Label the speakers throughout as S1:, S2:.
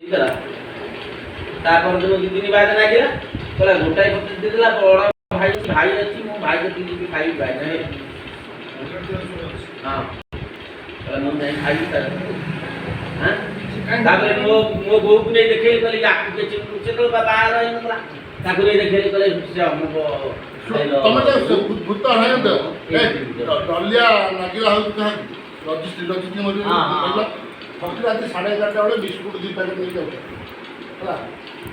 S1: तापर दिन 2 दिन बाद लागिला कहला गोटाई पत्ती देला बड़ भाई भाई अछि मो भाई के 3 दिन खाई भाई नहीं हां कहला मन नहीं खाई त हां तापर मो बहू को नहीं देखे कहली आकु के चिंटू से तो बाबा रही नला ताकु नहीं देखे कहले से हमको
S2: तमे तो भूत है तो ए डलिया लागिला हो कहा रजिस्ट्री मरी कहला फकरा रात 11:30 बेले बिस्कुट 2 पैकेट नहीं जाऊ हला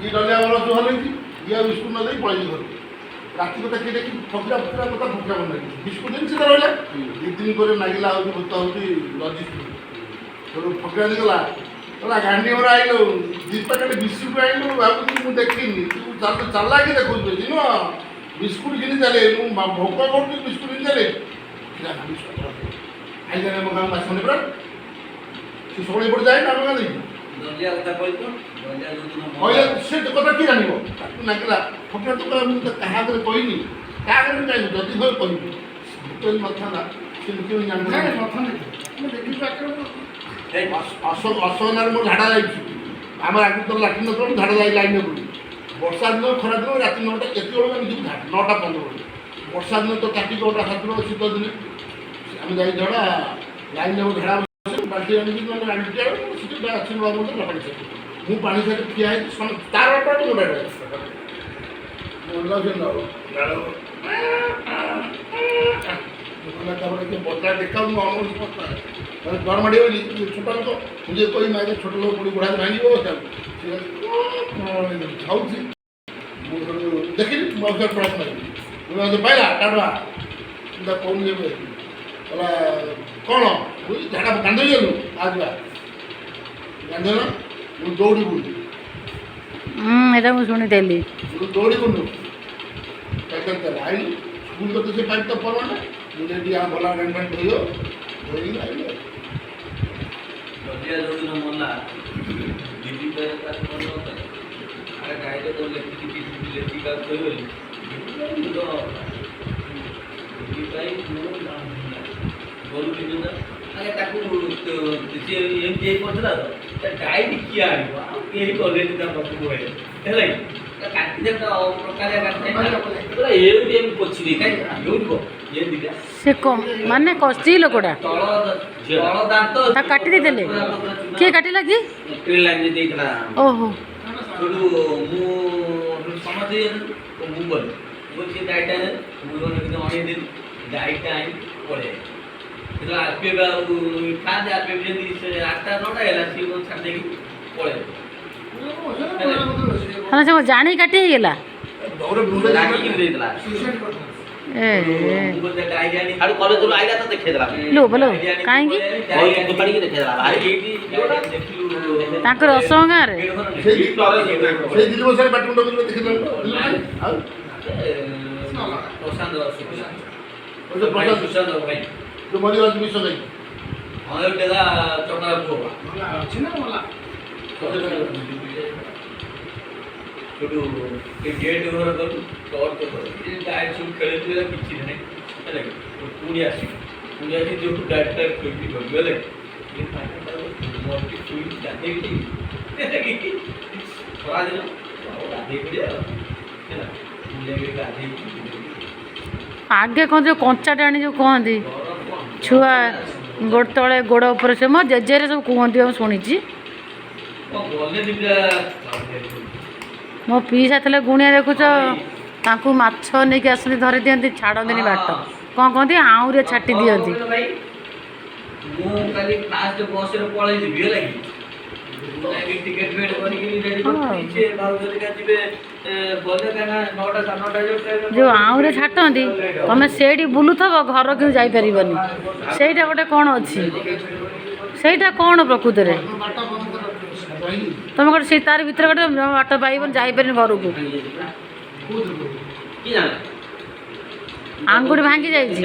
S2: ये डलिया वाला जो हले ये बिस्कुट न दे पळी घर राती को देखि देखि फकरा फकरा बता फकरा बन बिस्कुट दिन से रहला 2 दिन करे लागिला हो भूत हो रजिस्ट्री तो फकरा दिगला तला गांडी मोर आइलो 2 पैकेट बिस्कुट आइलो बाबू मु देखिनी तू चला के देखु दिनो बिस्कुट किनी चले भोक कर बिस्कुट किनी चले किरा बिस्कुट आई जाने मो काम सुने पर से सोले पड़ जाए ना लगा नहीं
S1: दलिया कथा कोइ तो दलिया जो
S2: ओए से कथा की जानिबो नाकला फकरा तो मु तो कहा करे कोइनी का करे जाई जदी होय कोइ तो मथा ना से क्यों जान नहीं मथा नहीं मैं देखि पाकर असनार मो झाड़ा जाई हमर आगु तो लाटिन तो झाड़ा जाई लाइन को वर्षा दिन खरा दिन राति 9टा केते बेला में निकु झाड़ 9:15 वर्षा दिन तो काटी कोटा खातिर शीत दिन हम जाई झड़ा लाइन में झाड़ा बाल्टी आनी मैंने गाड़ी जाओ सीधे अच्छी बड़ा बोलते पानी से मु पानी से ठिया है तार पर मोड़ा है मोला से ना गाड़ो मोला का के बोतला देखा मु अमल पता है घर मड़ी होली छोटा लोग मुझे कोई मारे छोटे लोग बड़ी बुढ़ा भाई वो खाऊ थी देखिए मौसम प्रश्न है तो पहला टाडवा इंदा कौन ये बोला कौन बुझ झाड़ा गांधी गेलु आज बा गांधी ना मु दौड़ी बुझ
S3: एटा मु सुनी देली
S2: मु दौड़ी बुझ साइकिल चला आई स्कूल तो से पाइप तो पड़ो ना मुझे दिया भला रेंटमेंट होयो होई आई
S1: दलिया जो दिन मोला दीदी पे का कोन होता अरे गाइड तो लेती का कोई बोली तो दीदी भाई बोलू कि ना अरे ताकू से एमजे पडला तो गाइड किया आइबा एही कॉलेज दा बकु होय हेलै काटी दे तो प्रकार काटे तो एउ एम पछिली काई एउ ये दिगा
S3: से कम माने कष्टी लोकड़ा
S1: तଳ ଦାନ୍ତ
S3: ता काटी दे देले के काटी लगी
S1: क्लिन लाइन देइतला
S3: ओहो
S1: छोडू मु समझे मु बोल से डाइटा मु ने अने दिन डाइटा आई पड़े तो आरपी खा दे आरपी जदी से 8टा 9टा हैला सी को छाड़ देकी पड़े
S3: हां से जानी काटी गेला
S2: दौरे बुंदे
S1: लागी कि देइतला
S3: ए
S1: मु तो आइडिया नहीं आरो कॉलेज लो आइला तो देखे देला
S3: लो बोलो काहे की
S1: कोई तो पड़ी के देखे देला भाई देखलु
S3: ताकर असंगा रे
S2: से दिल में सारे बैडमिंटन को देखे ना आ
S1: प्रशांत
S2: ओ जो प्रशांत
S1: सुशांत भाई
S2: जो मरी आज मिशन है
S1: हां तेरा छोटा बुआ
S2: अछि ना वाला
S1: छोटू के गेट घर कर टॉर्च कर ये गाइड सुन खेले तो किछि नहीं हेले पुणी आसी जो डायरेक्टर कोई कर गेले ये मोटी सुई जाते की थोड़ा दिन आधे पड़े हेला मुझे के आधे
S3: आगे कौन जो कंचा टाणी जो कहती छुआ गोड़ तले गोड़ ऊपर से मो जेजेरे सब कहती हम शुणी मो पीसा थे गुणिया देखुच ताकू माछ नहीं आसती धरी दिखती छाड़ती बाट कौन कहती आउरे छाटी दिखती
S1: टिकेट वेट
S3: जो आउरे छाटती तुम से बुलूब घर क्यों जापर से गोटे कौन अच्छी से कौन प्रकृत में तुम गोटे से तार भर गोटे बाट पाइबन जापर घर को आंगुठी भांगी जाइए।